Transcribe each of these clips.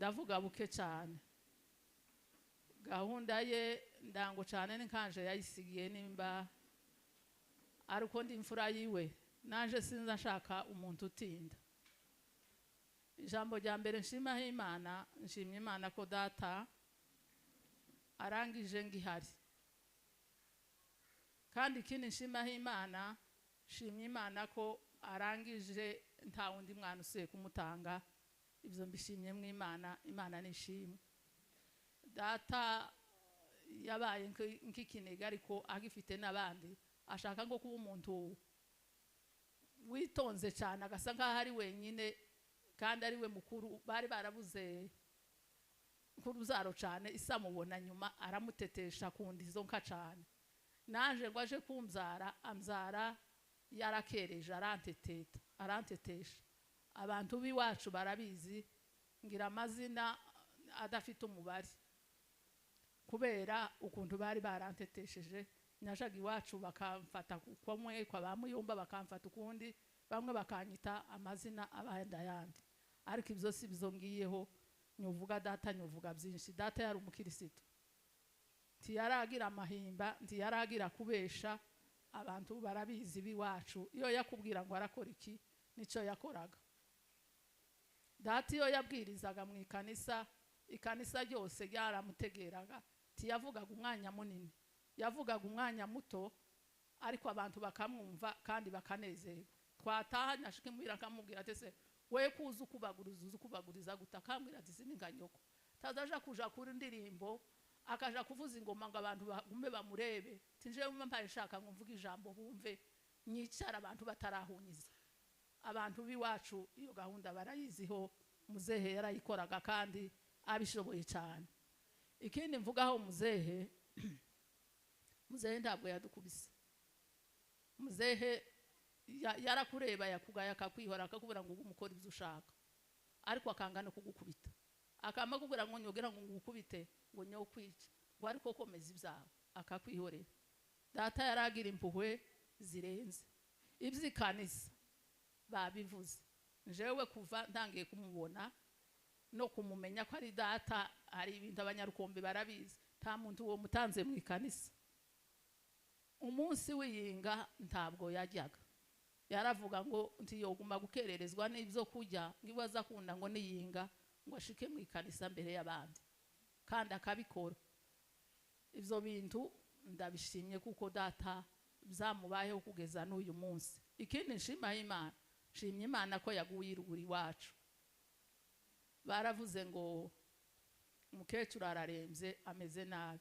ndavuga buke cyane. Gahunda ye ndango cyane ninkanje yayisigiye nimba ariko ndi imfura yiwe naje sinza nshaka umuntu utinda. Ijambo rya mbere nshima Imana, nshimye Imana ko data arangije ngihari. Kandi ikindi nshima Imana, nshimye Imana ko arangije nta wundi mwana usuye kumutanga. Ibyo mbishimye mu Imana, Imana nishimwe. Data yabaye nk'ikinega ariko agifite n'abandi, ashaka ngo kuba umuntu witonze cyane agasa nkaho ari wenyine kandi ari we mukuru. Bari barabuze nk'uruzaro cyane, isa mubona nyuma aramutetesha kundi izo nka cyane. Naje ngo aje kumzara, amzara yarakereje, arantetesha. Abantu b'iwacu barabizi, ngira amazina adafite umubare kubera ukuntu bari barantetesheje. Najaga iwacu bakamfata kumwe kwa bamuyumba, bakamfata ukundi, bamwe bakanyita amazina abandi ayandi. Ariko ibyo si bizongiyeho, nyuvuga data, nyuvuga byinshi. Data yari umukirisitu, ntiyaragira amahimba, ntiyaragira kubesha. Abantu barabizi b'iwacu, iyo yakubwira ngo arakora iki nicyo yakoraga. Data iyo yabwirizaga mu ikanisa, ikanisa ryose ryaramutegeraga. Tiyavugaga umwanya munini, yavugaga umwanya muto, ariko abantu bakamwumva kandi bakanezerwa. Twataha nashike muhira akamubwira ati se we kuza ukubaguriza gutakambwira ati sininganyoko. Tazaja kuja kuri ndirimbo akaja kuvuza ingoma ngo abantu bagume bamurebe. Tinje mpaye shaka ngo mvuga ijambo bumve, nyicara abantu batarahunyiza. Abantu biwacu iyo gahunda barayiziho, muzehe yarayikoraga kandi abishoboye cyane. Ikindi mvugaho muzehe, muzehe ntabwo yadukubise. Muzehe yarakureba yakugaya akakwihora akakubwira ngo umukora ibyo ushaka, ariko akangana kugukubita. Akama kugura ngo nyogera ngo ngukubite ngo nyo kwica, ngo ariko komeza ibyawe akakwihorera. Data yaragira impuhwe zirenze. Ibyikanisa babivuze, njewe kuva ntangiye kumubona no kumumenya ko ari data, ari ibintu abanyarukombe barabizi. Nta muntu uwo mutanze mu ikanisa. Umunsi w'iyinga ntabwo yajyaga, yaravuga ngo ntiyoguma gukererezwa n'ibyo kujya, ngibaza kunda ngo niyinga ngo ashike mu ikanisa mbere y'abandi, kandi akabikora. Ibyo bintu ndabishimye kuko data byamubayeho kugeza n'uyu munsi. Ikindi nshima Imana, nshimye Imana ko yaguye iruguru iwacu. Baravuze ngo umukecuru ararembye ameze nabi.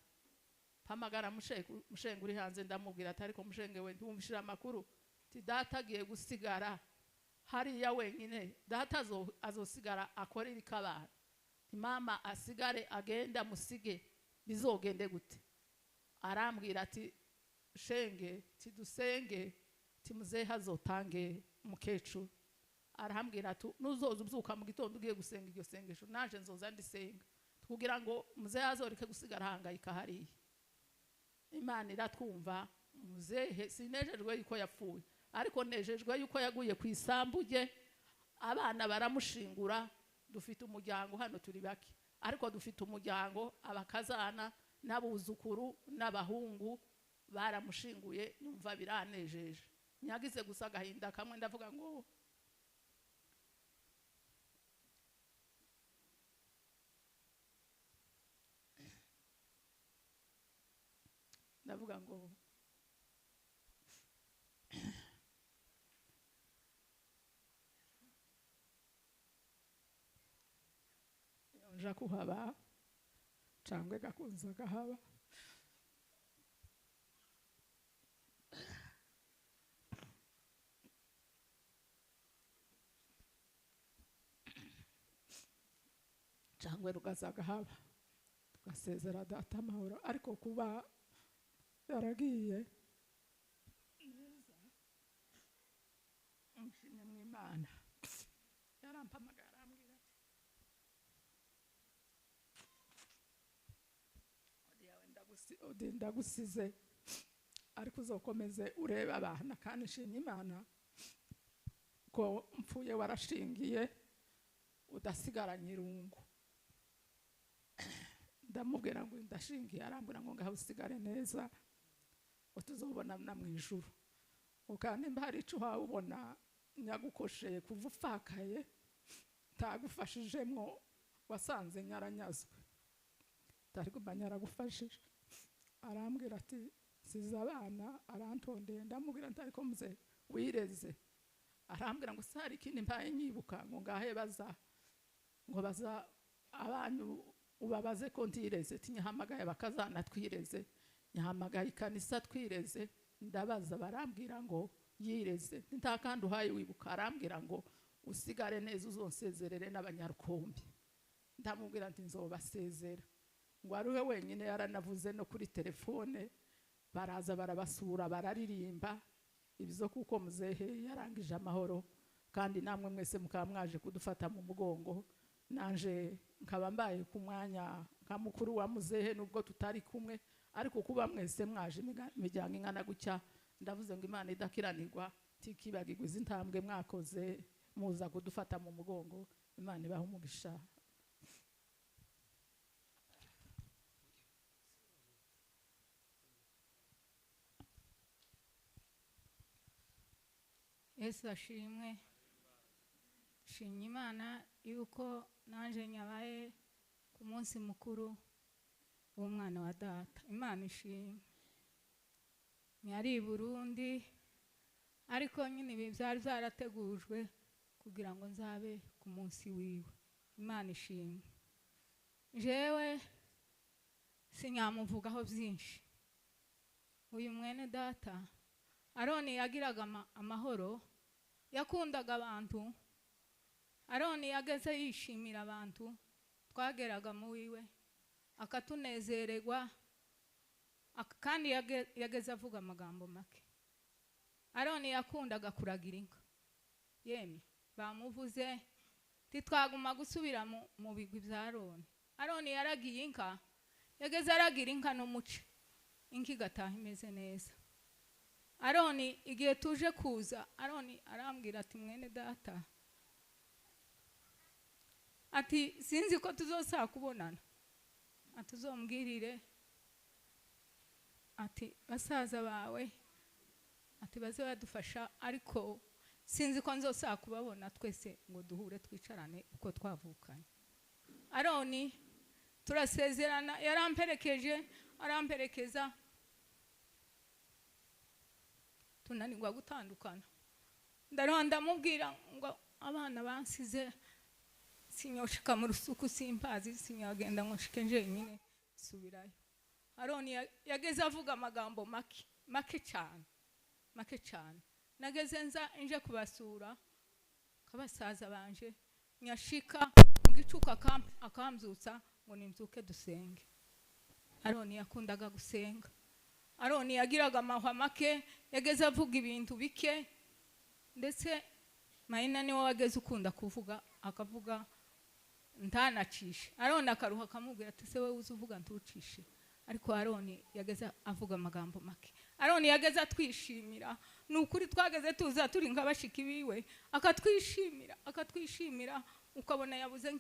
Pamagara mushenge uri hanze, ndamubwira ati ariko mushenge we ndumvishira amakuru ti data agiye gusigara hariya wenyine. Data azosigara akorera ikabana, mama asigare agenda musige, bizogende gute? Arambwira ati shenge tidusenge timuzehe azotange umukecuru. Arambwira ati nuzoza ubyuka mu gitondo ugiye gusenga iryo sengesho, naje nzoza ndisenga kugira ngo muzehe azoreke gusigara hangayika hariya. Imana iratwumva. Muzehe sinejejwe yuko yapfuye, ariko nejejwe yuko yaguye ku isambu rye. Abana baramushingura, dufite umuryango hano turi bake, ariko dufite umuryango, abakazana n'abuzukuru n'abahungu baramushinguye. Nyumva biranejeje. Nyagize gusa gahinda kamwe, ndavuga ngo nja kuhaba cyangwa gakunze gahaba. Cyangwa rugazaga haba tugasezera data amahoro, ariko kuba yaragiye neza nshimye mu Imana. Yarampamagara arambwira ati ndagusize ariko uzokomeze urebe abana, kandi nshimye Imana ko mpfuye warashingiye udasigaranye irungu. ndamubwira ngo ndashingiye, arambwira ngo ngaho usigare neza utuzobona na mu ijuru, ukandi mba hari ico wabona nyagukosheye kuva upfakaye tagufashijemwo wasanze nyaranyazwe tari kuba nyaragufashije. Arambwira ati siza abana, arantondeye, ndamubwira ntari ko muze wireze. Arambwira ngo sari ikindi mbaye nyibuka ngo ngahe baza abantu ubabaze ko ntireze, tinyahamagaye bakazana twireze, nyahamagaye ikanisa twireze, ndabaza barambwira ngo yireze nta kandi uhaye wibuka. Arambwira ngo usigare neza uzonsezerere n'abanyarukombi. Ndamubwira nti nzobasezera, ngo ari we wenyine yaranavuze no kuri telefone, baraza barabasura bararirimba ibizo kuko muzehe yarangije amahoro, kandi namwe mwese mukaba mwaje kudufata mu mugongo, nanje nkaba mbaye ku mwanya nka mukuru wa muzehe nubwo tutari kumwe, ariko kuba mwese mwaje imiryango ingana gutya, ndavuze ngo Imana idakiranirwa tikibagirwa izi ntambwe mwakoze muza kudufata mu mugongo. Imana ibahe umugisha. Yesu ashimwe. Shimye Imana yuko nanje nyabaye ku munsi mukuru w'umwana wa data. Imana ishimwe. Nyari i Burundi, ariko nyine ibi byari byarategujwe kugira ngo nzabe ku munsi wiwe. Imana ishimwe. Jewe sinyamuvugaho byinshi. Uyu mwene data Aroni yagiraga amahoro, yakundaga abantu. Aroni yageze yishimira abantu, twageraga mu wiwe akatunezererwa, kandi yageze avuga amagambo make. Aroni yakundaga kuragira inka, yemwe bamuvuze titwaguma gusubira mu bigwi bya Aroni. Aroni yaragiye inka, yageze aragira inka n'umuce, inka igataha imeze neza. Aroni igihe tuje kuza, Aroni arambwira ati mwene data, ati sinzi ko tuzosaba kubonana, atuzombwirire ati basaza bawe ati baze badufasha, ariko sinzi ko nzosaba kubabona twese ngo duhure twicarane uko twavukanye. Aroni turasezerana, yaramperekeje aramperekeza, tunanirwa gutandukana. Ndaronda mubwira ngo abana bansize sinyoshika mu rusuku simpazi, sinyagenda ngo shike njenyine subirayo. Aroni yageze avuga amagambo make cyane. Nageze nje kubasura kabasaza banje, nyashika mu gicuka akambyutsa ngo nimzuke dusenge. Aroni yakundaga gusenga. Aroni yagiraga amahwa make, yageze avuga ibintu bike, ndetse Mahina niwe wageze ukunda kuvuga, akavuga ntanacishe. Aroni akaruha akamubwira ati se wewe uzuvuga ntucishe. Ariko Aroni yageze avuga amagambo make. Aroni yageze atwishimira, nukuri twageze tuza turi nk'abashiki biwe, akatwishimira, ukabona yabuze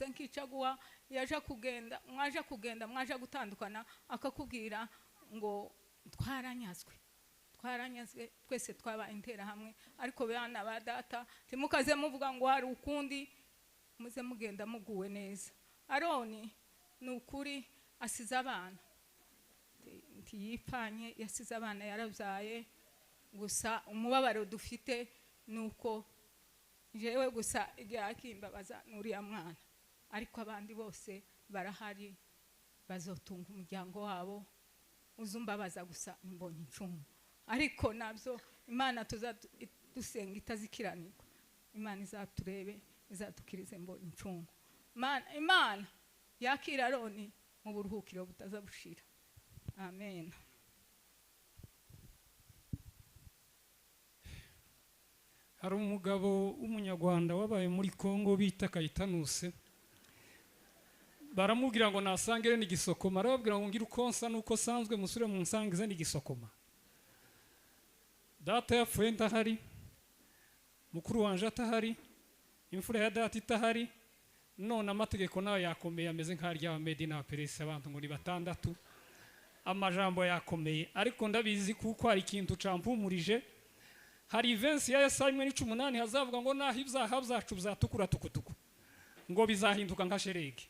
nk'icaguha, yaje kugenda, mwaje gutandukana, akakubwira ngo twaranyazwe twese twaba intera hamwe, ariko bana ba data timukaze muvuga ngo hari ukundi, muze mugenda muguwe neza. Aroni nukuri asize abana, ntiyipfanye, yasize abana yarabyaye. Gusa umubabaro dufite nuko jewe gusa igihe akimbabaza nuriya mwana, ariko abandi bose barahari bazotunga umuryango wabo. Uzumbabaza gusa mbonye incungu, ariko nabyo Imana dusenga itazikiranirwa. Imana izaturebe, izatukirize mbonye incungu. Imana yakira Aroni mu buruhukiro butazabushira. Amen. Hari umugabo w'umunyarwanda wabaye muri Kongo bita Kayitanuse, baramubwira ngo nasangire n'igisokoma, arababwira ngo ngira ukonsa nuko sanzwe musure mu nsangize n'igisokoma. Data yapfuye ndahari, mukuru wanje atahari, imfura ya data itahari, none amategeko nayo yakomeye ameze nk'arya Medi na Peresi abantu ngo ni batandatu amajambo yakomeye ariko ndabizi kuko hari ikintu campumurije hari Vensi ya Yesaya 1:18 hazavuga ngo naho ibyaha byacu byatukura tukutuku ngo bizahinduka nka sherege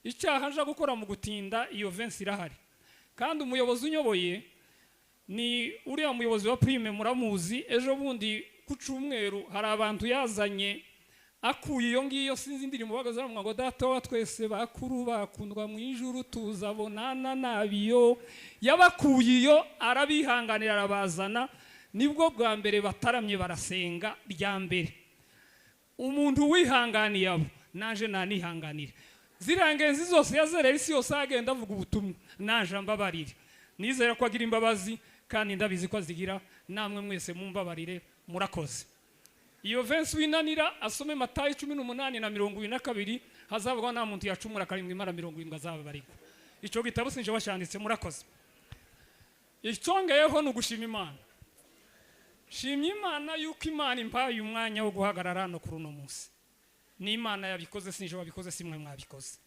icyaha nja gukora mu gutinda iyo Vensi irahari kandi umuyobozi unyoboye ni uriya muyobozi wa Prime muramuzi ejo bundi ku cyumweru hari abantu yazanye akuye iyo ngiyo sinzi indirimbo bagaza ngo data wa twese bakuru bakundwa mu ijuru tuzabonana nabiyo yabakuye iyo arabihanganira arabazana nibwo bwa mbere bataramye barasenga rya mbere umuntu wihanganiye abo naje nanihanganira zirangenzi zose yazerera isi yose agenda avuga ubutumwa naje mbabarire nizera ko agira imbabazi kandi ndabizi ko azigira namwe mwese mumbabarire murakoze iyo Vensi winanira asome Matayo 18:22 hazavuga nta muntu yacumura 7:70 azababarirwa ico gitabo sinje bashanditse murakoze icongeyeho no gushima Imana shimye Imana yuko Imana impaye umwanya wo guhagarara no kuri uno munsi ni Imana yabikoze sinje wabikoze simwe mwabikoze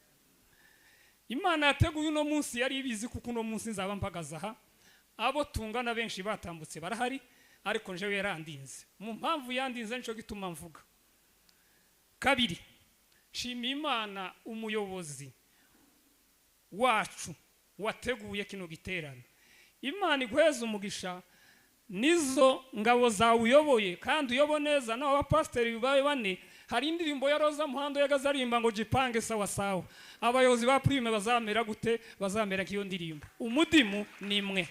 Imana yateguye uno munsi yari ibizi kuko uno munsi nzaba mpagaza aha abo tungana benshi batambutse barahari ariko njewe yarandinze mu mpamvu yandinze nico gituma mvuga kabiri shimye Imana umuyobozi wacu wateguye kino giterane Imana iguheza umugisha nizo ngabo zawe uyoboye kandi uyobo neza naho abapasiteri bawe bane hari indirimbo ya Roza Muhando yagazarimba ngo jipange sawa sawa abayobozi ba Prime bazamera gute bazamera kiyo ndirimbo umudimu nimwe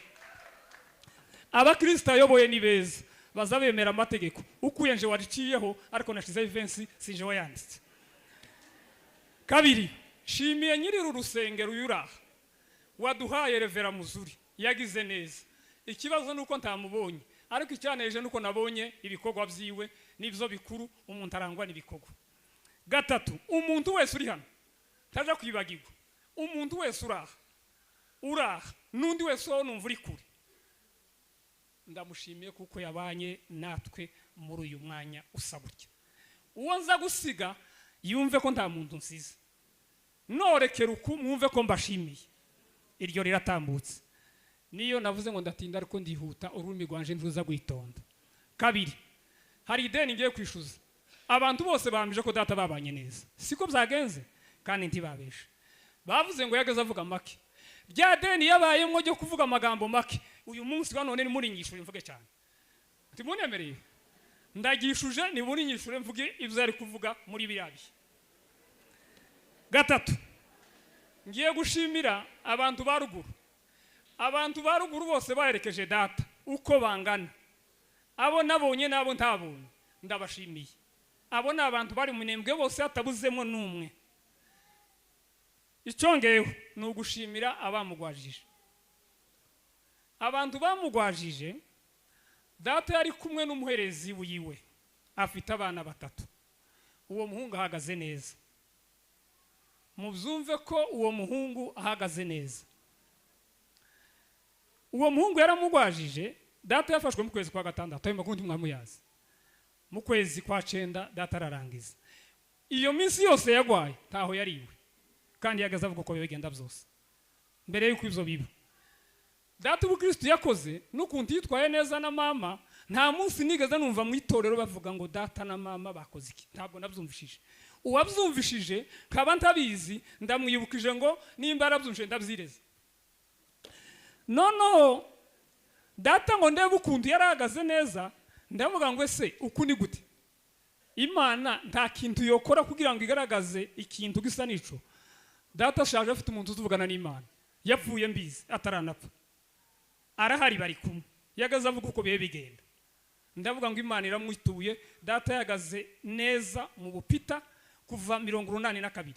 abakristo ayoboye ni beza bazabemera amategeko ukuye nje wariciyeho ariko nashize Vensi sinje wayanditse kabiri shimiye nyiriru rusengero yuraha waduhaye Revera Muzuri yagize neza ikibazo nuko ntamubonye ariko icyaneje nuko nabonye ibikorwa byiwe nivyo bikuru umuntu arangwa n'ibikorwa gatatu umuntu wese uri hano taja kwibagirwa umuntu wese uraha nundi wese wo numva uri kure ndamushimiye kuko yabanye natwe muri uyu mwanya usabutse uwo nza gusiga yumve ko nta muntu nsize norekera uku mwumve ko mbashimiye iryo riratambutse niyo navuze ngo ndatinda ariko ndihuta ururimi rwanje ntuza gwitonda kabiri hari ideni ngiye kwishuza abantu bose bambije ko data babanye neza siko byagenze kandi ntibabeshe bavuze ngo yageze avuga make rya deni yabayemo ryo kuvuga amagambo make uyu munsi none ni muri nyishure mvuge cyane timunemereye ndagishuje ni muri nyishure mvuge ivyo ari kuvuga muri birabi gatatu ngiye gushimira abantu baruguru bose baherekeje data uko bangana abo nabonye nabo ntabonye ndabashimiye abo ni abantu bari munembwe bose hatabuzemo n'umwe icongeyeho ni ugushimira abamugwajije abantu bamugwajije data yari kumwe n'umuherezi wiwe afite abana batatu uwo muhungu ahagaze neza mubyumve ko uwo muhungu ahagaze neza uwo muhungu yaramugwajije data yafashwe mu kwezi kwa gatandatu ayo makundi mwamuyazi mu kwezi kwa 9 data ararangiza iyo minsi yose yagwaye taho yariwe kandi yagaza avuga ko bigenda byose mbere yuko ivyo biba data ubukristo yakoze nukunti yitwaye neza na mama nta munsi nigeze numva mu itorero bavuga ngo data na mama bakoze iki ntabwo nabyumvishije uwabyumvishije kaba ntabizi ndamwibukije ngo nimba arabyumvishije ndabyireze no data ngo ndebe ukuntu yarahagaze neza ndavuga ngo ese uku ni gute Imana nta kintu yokora kugira ngo igaragaze ikintu gisa nico data shaje afite umuntu uzuvugana n'Imana yapfuye mbizi ataranapfa arahari bari kumwe yagaze avuga uko bihe bigenda ndavuga ngo Imana iramwituye data yagaze neza mu bupita kuva 82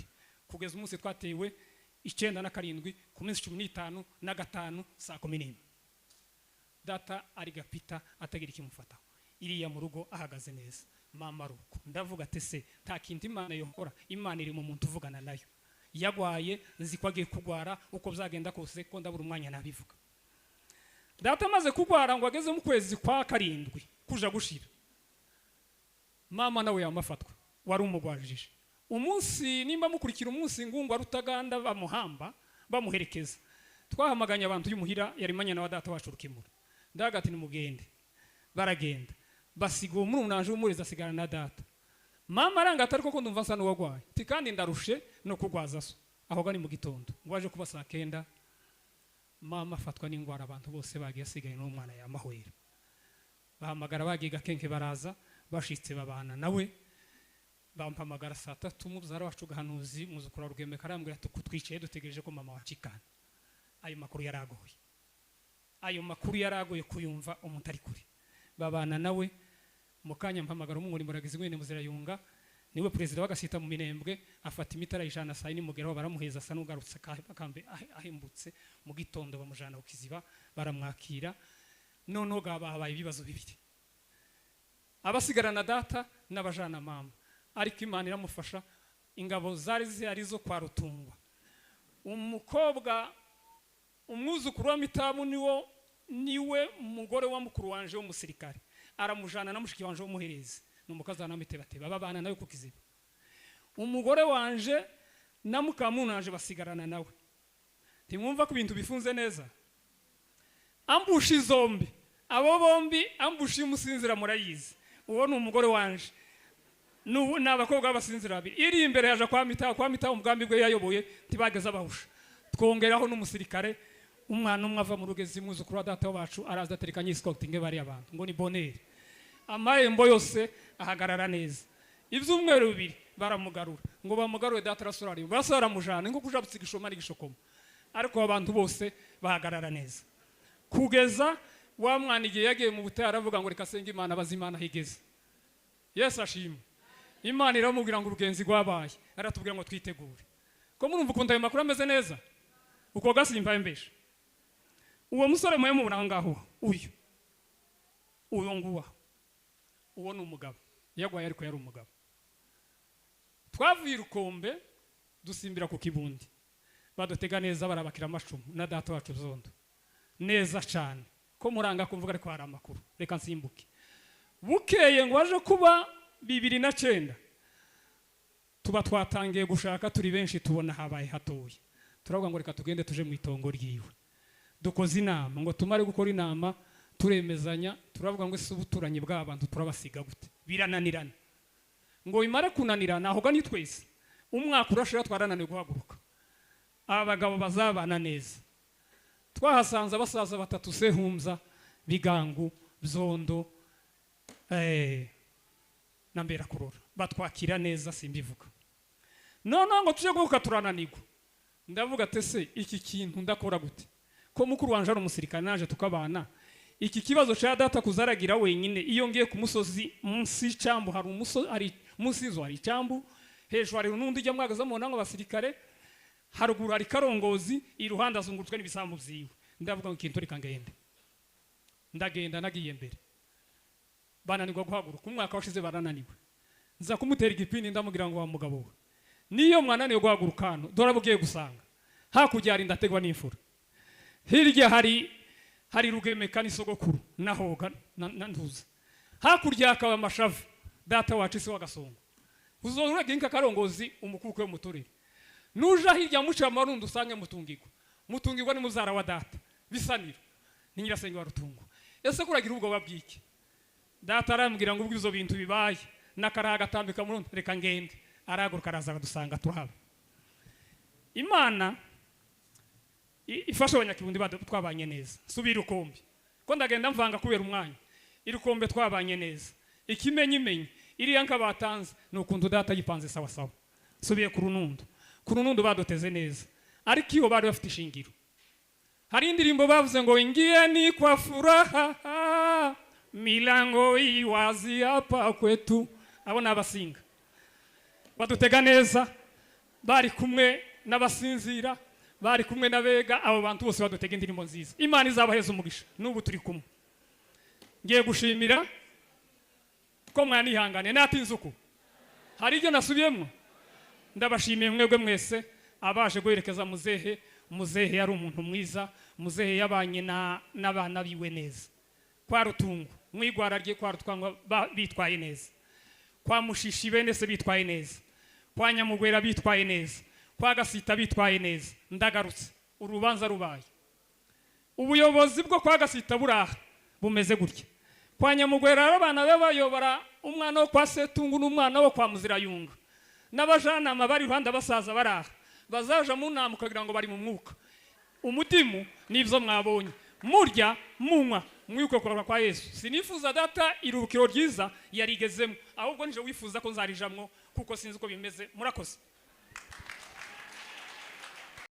kugeza umunsi twatewe 97 ku minsi 15 na 5 saa 11 data ari gapita atagira ikimufata iriya mu rugo ahagaze neza mama ruko ndavuga ati se nta kintu Imana yokora Imana iri mu muntu uvugana nayo yagwaye nzi ko agiye kugwara uko byagenda kose ko ndabura umwanya nabivuga data maze kugwara ngo ageze mu kwezi kwa 7 kuja gushira mama nawe yamafatwa wari umugwajije umunsi nimba mukurikira umunsi ngungwa Rutaganda bamuhamba bamuherekeza, twahamaganye abantu y'umuhira yarimanye na data wacu Rukimura, ndaga ati nimugende. Baragenda basiga uwo murunanje umureza asigara na data. Mama aranga atari koko ndumva nsa n'uwagwaye, ti kandi ndarushe no kugwaza so. Aho gani mu gitondo ngwaje kuba saa 9, mama afatwa n'ingwara, abantu bose bagiye asigaye n'umwana yamahwera. Bahamagara bagiye Gakenke baraza, bashitse babana nawe. Bampamagara saa 3 muzara wacu Gahanuzi muzukura Rugeme karambwira ati kutwicaye dutegereje ko mama wacikana. Ayo makuru yaragoye. Ayo makuru yaragoye kuyumva umuntu ari kuri. Babana nawe mukanya mpamagara umwuri muragize mwene Muzirayunga, niwe president wagasita mu Minembwe, afata imitara ijana saa 9 mugeraho baramuheza asa n'ugarutse akambe ahimbutse mu gitondo bamujana ukiziba baramwakira. Noneho gabahabaye ibibazo bibiri, abasigarana data n'abajana mama, ariko Imana iramufasha. Ingabo zari zihari zo kwa Rutungwa, umukobwa umwuzukuru wa Mitamu niwe umugore wa mukuru wanje w'umusirikare, aramujana na mushiki wanje w'umuherezi n'umukazana Mitebateba babana nawe kukiziba. Umugore wanje na mukamunanje basigarana nawe. Ntimwumva ko ibintu bifunze neza? Ambushi zombi, abo bombi ambushi y'umusinzira murayizi, uwo ni umugore wanje n'abakobwa b'abasinzira babiri. Iri imbere yaje kwa Mitamu umugambi gwe yayoboye tibageza bahusha. Twongeraho n'umusirikare, umwana umwe ava mu Rugezi mwuzukuru wa data wacu araza aterekanye escorting bari abantu ngo ni bonere. Amarembo yose ahagarara neza. Ivyumweru bibiri baramugarura ngo bamugarure data rasorari basara mujana ngo kuja butsiga ishomari gishokoma, ariko abantu bose bahagarara neza. Kugeza wa mwana igihe yagiye mu butayu aravuga ngo reka senga Imana bazimana higeze. Yesu ashimwe. Imana iramubwira ngo urugenzi rwabaye, aratubwira ngo twitegure. Ko murumva ukunda ayo makuru ameze neza? Uko gasimba mbesha. Uwo musore mwe mu burangaho uyo nguwa uwo ni umugabo yagwaye, ariko yari umugabo. Twavuye Rukombe dusimbira ku Kibundi, badutega neza barabakira amashumu na data wacu Zondo neza cyane. Ko muranga kumvuga ariko hari amakuru, reka nsimbuke. Bukeye ngo aje kuba 2009 tuba twatangiye gushaka turi benshi, tubona habaye hatoye, turavuga ngo reka tugende tuje mu itongo ryiwe. Dukoze inama ngo tumare gukora inama, turemezanya, turavuga ngo ese ubuturanyi bw'abantu turabasiga gute? Birananirana. Ngo imara kunanirana aho gani twese umwaka urashira twarananiwe guhaguruka, abagabo bazabana neza. Twahasanze abasaza batatu, Sehumza, Bigangu, Zondo na Mbera Kurora, batwakira neza simbivuga. None ngo tuje guhuka turananirwa. Ndavuga tese iki kintu ndakora gute? Ko mukuru wanje ari umusirikare naje tukabana, iki kibazo cha data kuzaragira wenyine. Iyo ngiye ku musozi munsi cyambu hari umusozi ari munsi zo hari cyambu, hejuru hari nundi ijya mwagaza mu nango basirikare, haruguru hari Karongozi, iruhanda azungurutswe n'ibisambu byiwe. Ndavuga ngo ikintu reka ngende. Ndagenda nagiye mbere, bananirwa guhaguruka. Umwaka washize barananiwe, nza kumutera igipini ndamugira ngo wa mugabo we, niyo mwananiwe guhaguruka hano dora bugiye gusanga hakujya ari ndategwa n'imfura. Hirya hari Rugeme kani sogokuru nahoga nanduza, hakurya akaba Amashavu data wacu se wagasongo. Uzorura ginka Karongozi umukuko yo muturire, nuja hirya muca Marundo usange mutungirwa ni muzara wa data Bisaniro ni nyirasenge wa Rutungo. Ese kuragira ubwo babwike? Data arambwira ngo ubwizo bintu bibaye nakaraga tambika Murundo, reka ngende. Araguruka araza dusanga turaba. Imana ifasha abanyakibundi twabanye neza. Subira Rukombe ko ndagenda mvanga kubera umwanya. Irukombe twabanye neza, ikimenyimenyi iri yanka batanze nukuntu data yipanze sawa sawa. Subiye ku Runundo badoteze neza, ariko iyo bari bafite ishingiro. Hari indirimbo bavuze ngo ingieni kwa furaha milango iwazi hapa kwetu. Abo nabasinga badutega neza, bari kumwe n'abasinzira, bari kumwe n'abega. Abo bantu bose badutega indirimbo nziza. Imana izabaheza umugisha. Nubu turi kumwe. Ngiye gushimira ko mwanihangane natinze uko hari ibyo nasubiyemo. Ndabashimiye mwebwe mwese abaje guherekeza muzehe. Muzehe yari umuntu mwiza, muzehe yabanye n'abana biwe neza. Kwa Rutungo mwigwara rye, kwa Rutwangwa bitwaye neza, kwa Mushishi bene se bitwaye neza, kwa Nyamugwera bitwaye neza, kwa Gasita bitwaye neza, ndagarutse urubanza rubaye. Ubuyobozi bwo kwa Gasita buraha bumeze gutya. Kwa Nyamugwera abana be bayobora umwana wo kwa Setungu n'umwana wo kwa Muzirayunga, n'abajanama bari Rwanda basaza baraha bazaja mu nama ukagira ngo bari mu mwuka. Umudimu nivyo mwabonye, murya munywa mwuko kwa Yesu. Sinifuza data irukiro ryiza yarigezemo, ahubwo nije wifuza ko nzarijamwo kuko sinzi uko bimeze. Murakoze.